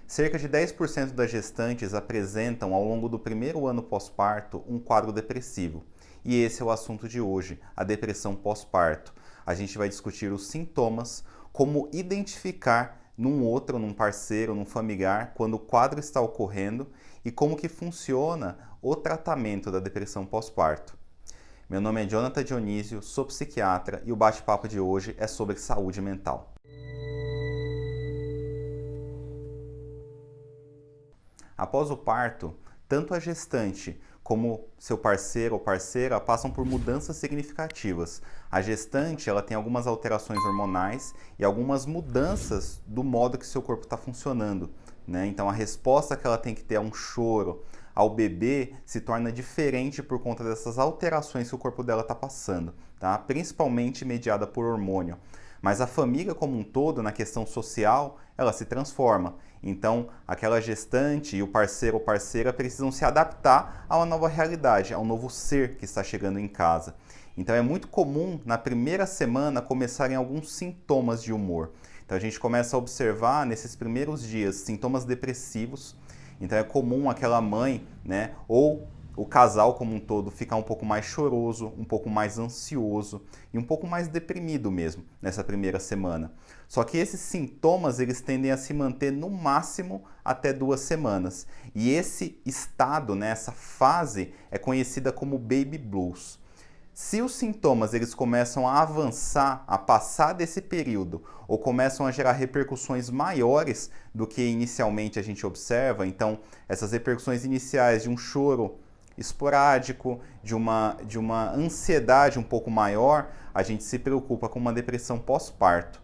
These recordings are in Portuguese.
Cerca de 10% das gestantes apresentam, ao longo do primeiro ano pós-parto, um quadro depressivo. E esse é o assunto de hoje, a depressão pós-parto. A gente vai discutir os sintomas, como identificar num parceiro, num familiar, quando o quadro está ocorrendo e como que funciona o tratamento da depressão pós-parto. Meu nome é Jonathan Dionísio, sou psiquiatra e o bate-papo de hoje é sobre saúde mental. Após o parto, tanto a gestante como seu parceiro ou parceira passam por mudanças significativas. A gestante ela tem algumas alterações hormonais e algumas mudanças do modo que seu corpo está funcionando, né? Então a resposta que ela tem que ter a um choro, ao bebê, se torna diferente por conta dessas alterações que o corpo dela está passando, tá? Principalmente mediada por hormônio. Mas a família como um todo, na questão social, ela se transforma. Então, aquela gestante e o parceiro ou parceira precisam se adaptar a uma nova realidade, a um novo ser que está chegando em casa. Então, é muito comum, na primeira semana, começarem alguns sintomas de humor. Então, a gente começa a observar, nesses primeiros dias, sintomas depressivos. Então, é comum aquela mãe, né, ou o casal como um todo ficar um pouco mais choroso, um pouco mais ansioso e um pouco mais deprimido mesmo nessa primeira semana. Só que esses sintomas eles tendem a se manter no máximo até 2 semanas. E esse estado, né, essa fase é conhecida como baby blues. Se os sintomas eles começam a avançar, a passar desse período, ou começam a gerar repercussões maiores do que inicialmente a gente observa, então essas repercussões iniciais de um choro esporádico, de uma ansiedade um pouco maior, a gente se preocupa com uma depressão pós-parto.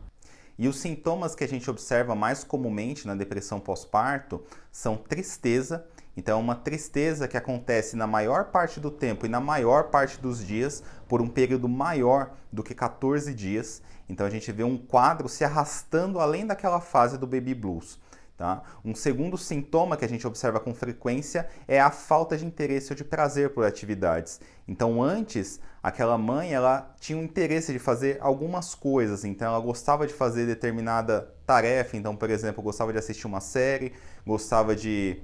E os sintomas que a gente observa mais comumente na depressão pós-parto são tristeza. Então, é uma tristeza que acontece na maior parte do tempo e na maior parte dos dias por um período maior do que 14 dias. Então, a gente vê um quadro se arrastando além daquela fase do baby blues. Tá? Um segundo sintoma que a gente observa com frequência é a falta de interesse ou de prazer por atividades. Então, antes, aquela mãe ela tinha um interesse de fazer algumas coisas, então ela gostava de fazer determinada tarefa, então, por exemplo, gostava de assistir uma série, gostava de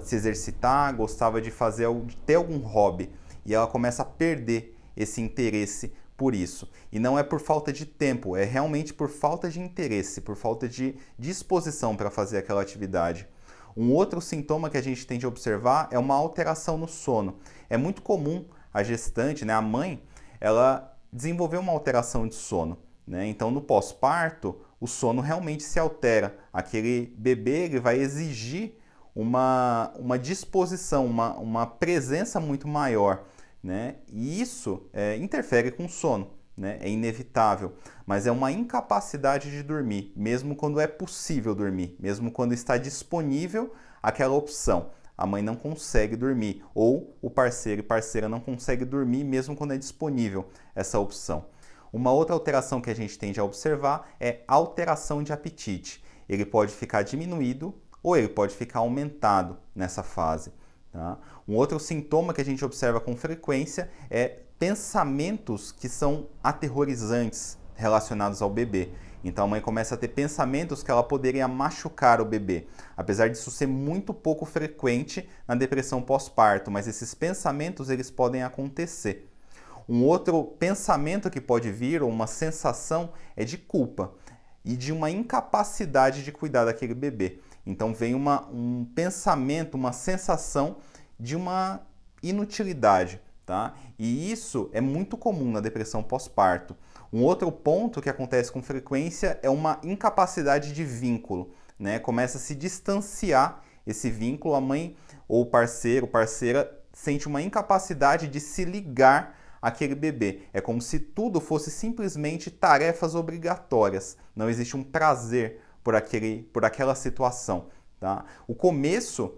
se exercitar, gostava de ter algum hobby, e ela começa a perder esse interesse por isso. E não é por falta de tempo, é realmente por falta de interesse, por falta de disposição para fazer aquela atividade. Um outro sintoma que a gente tem de observar é uma alteração no sono. É muito comum a gestante, né, a mãe, ela desenvolver uma alteração de sono, né? Então, no pós-parto, o sono realmente se altera. Aquele bebê ele vai exigir uma disposição, uma presença muito maior, né? E isso interfere com o sono, né? É inevitável, mas é uma incapacidade de dormir, mesmo quando é possível dormir, mesmo quando está disponível aquela opção. A mãe não consegue dormir, ou o parceiro e parceira não consegue dormir mesmo quando é disponível essa opção. Uma outra alteração que a gente tende a observar é alteração de apetite. Ele pode ficar diminuído ou ele pode ficar aumentado nessa fase. Tá? Um outro sintoma que a gente observa com frequência é pensamentos que são aterrorizantes relacionados ao bebê. Então a mãe começa a ter pensamentos que ela poderia machucar o bebê, apesar disso ser muito pouco frequente na depressão pós-parto, mas esses pensamentos eles podem acontecer. Um outro pensamento que pode vir, ou uma sensação, é de culpa e de uma incapacidade de cuidar daquele bebê. Então vem um pensamento, uma sensação de uma inutilidade, tá? E isso é muito comum na depressão pós-parto. Um outro ponto que acontece com frequência é uma incapacidade de vínculo, né? Começa a se distanciar esse vínculo, a mãe ou parceiro, parceira sente uma incapacidade de se ligar àquele bebê. É como se tudo fosse simplesmente tarefas obrigatórias. Não existe um prazer por aquela situação. Tá? O começo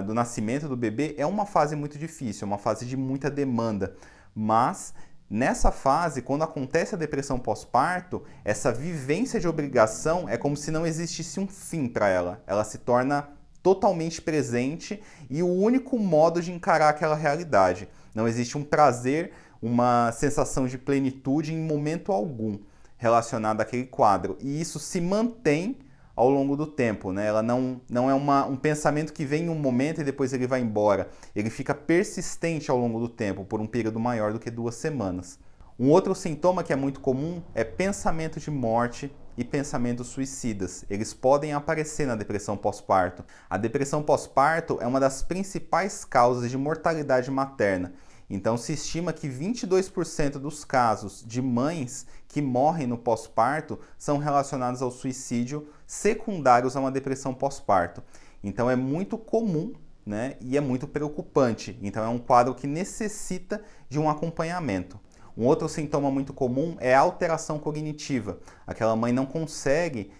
do nascimento do bebê é uma fase muito difícil, é uma fase de muita demanda, mas nessa fase, quando acontece a depressão pós-parto, essa vivência de obrigação é como se não existisse um fim para ela. Ela se torna totalmente presente e o único modo de encarar aquela realidade. Não existe um prazer, uma sensação de plenitude em momento algum relacionado àquele quadro. E isso se mantém ao longo do tempo, né? Ela não é um pensamento que vem em um momento e depois ele vai embora. Ele fica persistente ao longo do tempo, por um período maior do que 2 semanas. Um outro sintoma que é muito comum é pensamento de morte e pensamentos suicidas. Eles podem aparecer na depressão pós-parto. A depressão pós-parto é uma das principais causas de mortalidade materna. Então, se estima que 22% dos casos de mães que morrem no pós-parto são relacionados ao suicídio secundários a uma depressão pós-parto. Então, é muito comum, né, e é muito preocupante. Então, é um quadro que necessita de um acompanhamento. Um outro sintoma muito comum é a alteração cognitiva. Aquela mãe não consegue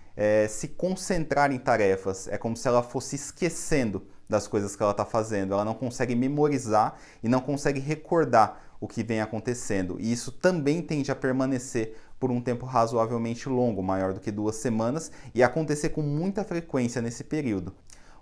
se concentrar em tarefas, é como se ela fosse esquecendo das coisas que ela está fazendo. Ela não consegue memorizar e não consegue recordar o que vem acontecendo. E isso também tende a permanecer por um tempo razoavelmente longo, maior do que 2 semanas, e acontecer com muita frequência nesse período.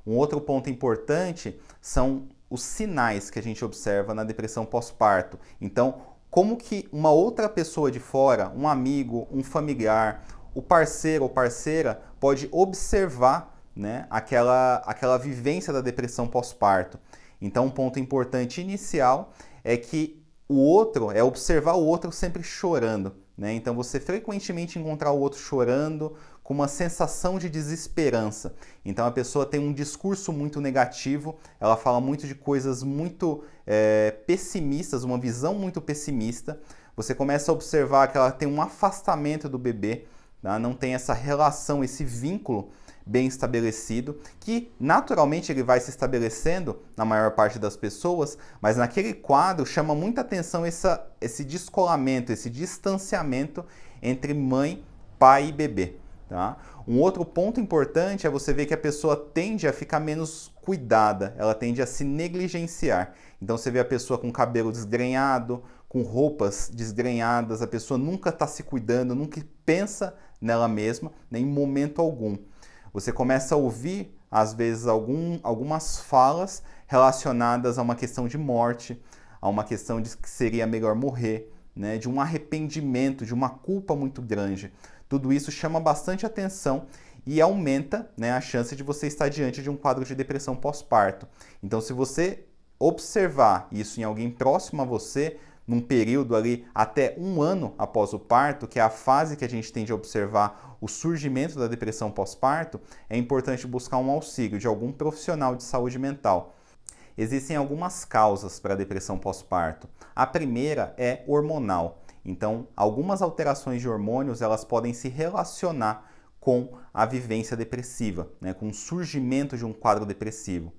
Um outro ponto importante são os sinais que a gente observa na depressão pós-parto. Então, como que uma outra pessoa de fora, um amigo, um familiar, o parceiro ou parceira pode observar, né, aquela vivência da depressão pós-parto. Então, um ponto importante inicial é que o outro, é observar o outro sempre chorando, né? Então, você frequentemente encontrar o outro chorando com uma sensação de desesperança. Então, a pessoa tem um discurso muito negativo, ela fala muito de coisas muito pessimistas, uma visão muito pessimista. Você começa a observar que ela tem um afastamento do bebê, tá? Não tem essa relação, esse vínculo bem estabelecido, que naturalmente ele vai se estabelecendo na maior parte das pessoas, mas naquele quadro chama muita atenção esse descolamento, esse distanciamento entre mãe, pai e bebê. Tá? Um outro ponto importante é você ver que a pessoa tende a ficar menos cuidada, ela tende a se negligenciar. Então você vê a pessoa com cabelo desgrenhado, com roupas desgrenhadas, a pessoa nunca está se cuidando, nunca pensa nela mesma, nem em momento algum. Você começa a ouvir, às vezes, algumas falas relacionadas a uma questão de morte, a uma questão de que seria melhor morrer, né? De um arrependimento, de uma culpa muito grande. Tudo isso chama bastante atenção e aumenta, né, a chance de você estar diante de um quadro de depressão pós-parto. Então, se você observar isso em alguém próximo a você, num período ali até 1 ano após o parto, que é a fase que a gente tem de observar o surgimento da depressão pós-parto, é importante buscar um auxílio de algum profissional de saúde mental. Existem algumas causas para a depressão pós-parto. A primeira é hormonal. Então, algumas alterações de hormônios elas podem se relacionar com a vivência depressiva, né, com o surgimento de um quadro depressivo.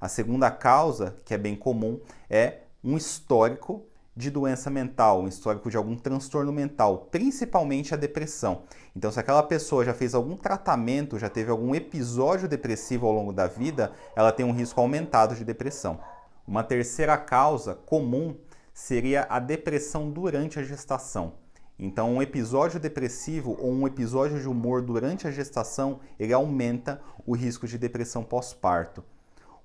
A segunda causa, que é bem comum, é um histórico de doença mental, um histórico de algum transtorno mental, principalmente a depressão. Então, se aquela pessoa já fez algum tratamento, já teve algum episódio depressivo ao longo da vida, ela tem um risco aumentado de depressão. Uma terceira causa comum seria a depressão durante a gestação. Então, um episódio depressivo ou um episódio de humor durante a gestação, ele aumenta o risco de depressão pós-parto.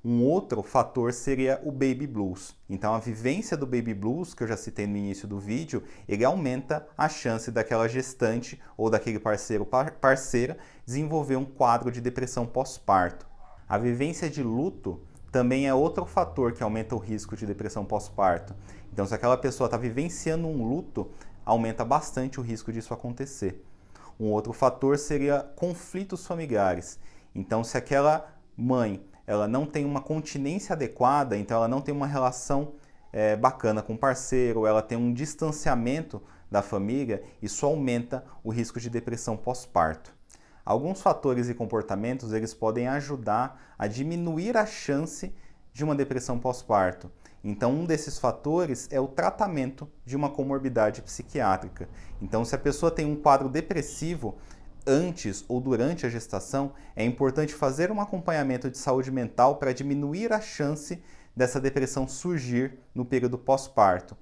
Um outro fator seria o baby blues. Então, a vivência do baby blues, que eu já citei no início do vídeo, ele aumenta a chance daquela gestante ou daquele parceiro ou parceira desenvolver um quadro de depressão pós-parto. A vivência de luto também é outro fator que aumenta o risco de depressão pós-parto. Então, se aquela pessoa está vivenciando um luto, aumenta bastante o risco disso acontecer. Um outro fator seria conflitos familiares. Então, se aquela mãe ela não tem uma continência adequada, então ela não tem uma relação bacana com o parceiro, ela tem um distanciamento da família, isso aumenta o risco de depressão pós-parto. Alguns fatores e comportamentos eles podem ajudar a diminuir a chance de uma depressão pós-parto. Então, um desses fatores é o tratamento de uma comorbidade psiquiátrica. Então, se a pessoa tem um quadro depressivo antes ou durante a gestação, é importante fazer um acompanhamento de saúde mental para diminuir a chance dessa depressão surgir no período pós-parto.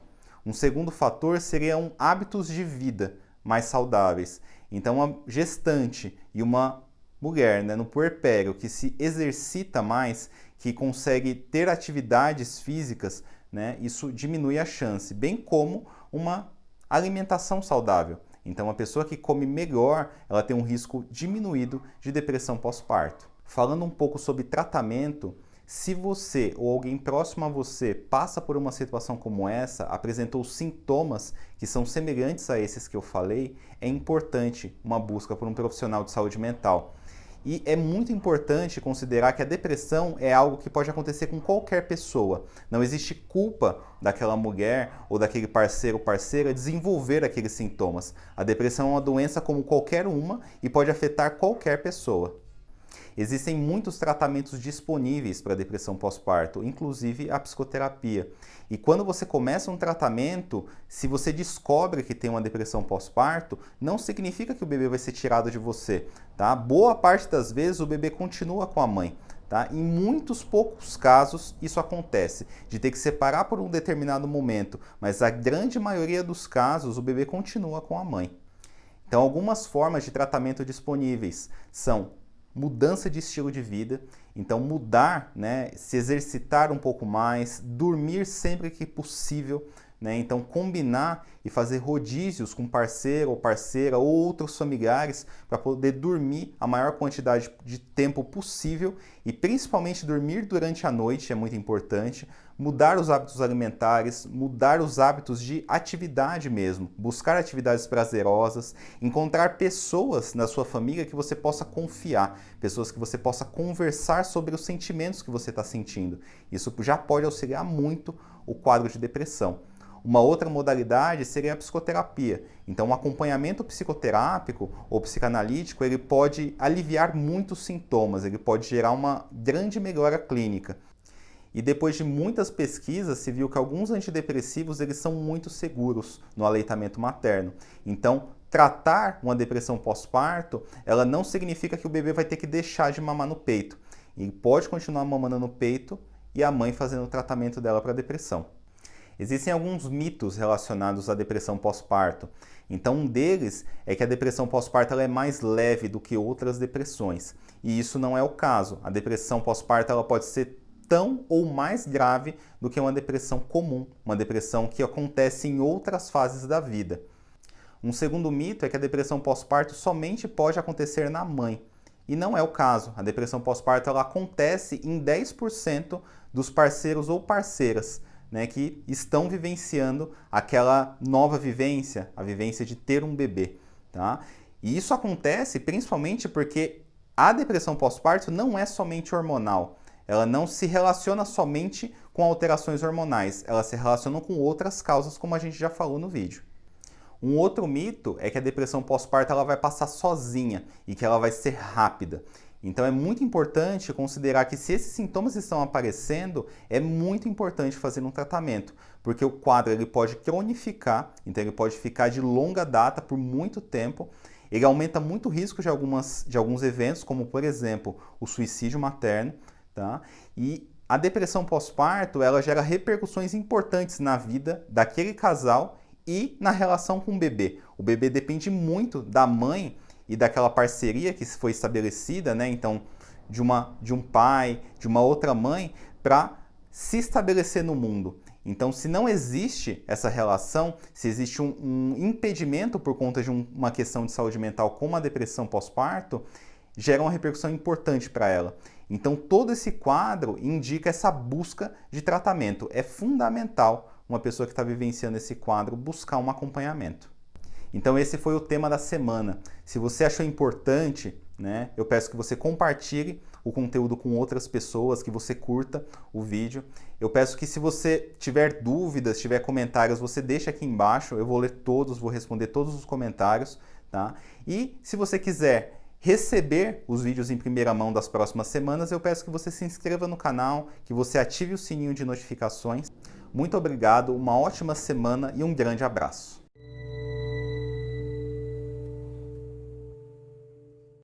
Um segundo fator seriam hábitos de vida mais saudáveis. Então, uma gestante e uma mulher, né, no puerpério que se exercita mais, que consegue ter atividades físicas, né, isso diminui a chance, bem como uma alimentação saudável. Então, a pessoa que come melhor, ela tem um risco diminuído de depressão pós-parto. Falando um pouco sobre tratamento, se você ou alguém próximo a você passa por uma situação como essa, apresentou sintomas que são semelhantes a esses que eu falei, é importante uma busca por um profissional de saúde mental. E é muito importante considerar que a depressão é algo que pode acontecer com qualquer pessoa. Não existe culpa daquela mulher ou daquele parceiro ou parceira desenvolver aqueles sintomas. A depressão é uma doença como qualquer uma e pode afetar qualquer pessoa. Existem muitos tratamentos disponíveis para depressão pós-parto, inclusive a psicoterapia. E quando você começa um tratamento, se você descobre que tem uma depressão pós-parto, não significa que o bebê vai ser tirado de você, tá? Boa parte das vezes o bebê continua com a mãe. Tá? Em muitos poucos casos isso acontece, de ter que separar por um determinado momento, mas a grande maioria dos casos o bebê continua com a mãe. Então, algumas formas de tratamento disponíveis são mudança de estilo de vida, então mudar, né, se exercitar um pouco mais, dormir sempre que possível, né, então combinar e fazer rodízios com parceiro ou parceira ou outros familiares para poder dormir a maior quantidade de tempo possível e principalmente dormir durante a noite é muito importante, mudar os hábitos alimentares, mudar os hábitos de atividade mesmo, buscar atividades prazerosas, encontrar pessoas na sua família que você possa confiar, pessoas que você possa conversar sobre os sentimentos que você está sentindo. Isso já pode auxiliar muito o quadro de depressão. Uma outra modalidade seria a psicoterapia. Então, o acompanhamento psicoterápico ou psicanalítico, ele pode aliviar muitos sintomas, ele pode gerar uma grande melhora clínica. E depois de muitas pesquisas, se viu que alguns antidepressivos eles são muito seguros no aleitamento materno. Então, tratar uma depressão pós-parto, ela não significa que o bebê vai ter que deixar de mamar no peito. Ele pode continuar mamando no peito e a mãe fazendo o tratamento dela para a depressão. Existem alguns mitos relacionados à depressão pós-parto. Então, um deles é que a depressão pós-parto ela é mais leve do que outras depressões. E isso não é o caso. A depressão pós-parto ela pode ser tão ou mais grave do que uma depressão comum, uma depressão que acontece em outras fases da vida. Um segundo mito é que a depressão pós-parto somente pode acontecer na mãe. E não é o caso. A depressão pós-parto ela acontece em 10% dos parceiros ou parceiras, né, que estão vivenciando aquela nova vivência, a vivência de ter um bebê. Tá? E isso acontece principalmente porque a depressão pós-parto não é somente hormonal. Ela não se relaciona somente com alterações hormonais, ela se relaciona com outras causas, como a gente já falou no vídeo. Um outro mito é que a depressão pós-parto ela vai passar sozinha e que ela vai ser rápida. Então é muito importante considerar que se esses sintomas estão aparecendo, é muito importante fazer um tratamento, porque o quadro ele pode cronificar, então ele pode ficar de longa data por muito tempo. Ele aumenta muito o risco de alguns eventos, como por exemplo o suicídio materno. Tá? E a depressão pós-parto, ela gera repercussões importantes na vida daquele casal e na relação com o bebê. O bebê depende muito da mãe e daquela parceria que foi estabelecida, né? Então, de um pai, de uma outra mãe, para se estabelecer no mundo. Então, se não existe essa relação, se existe um impedimento por conta de uma questão de saúde mental como a depressão pós-parto, gera uma repercussão importante para ela. Então, todo esse quadro indica essa busca de tratamento. É fundamental uma pessoa que está vivenciando esse quadro buscar um acompanhamento. Então, esse foi o tema da semana. Se você achou importante, né, eu peço que você compartilhe o conteúdo com outras pessoas, que você curta o vídeo. Eu peço que se você tiver dúvidas, tiver comentários, você deixe aqui embaixo. Eu vou ler todos, vou responder todos os comentários. Tá? E se você quiser receber os vídeos em primeira mão das próximas semanas, eu peço que você se inscreva no canal, que você ative o sininho de notificações. Muito obrigado, uma ótima semana e um grande abraço.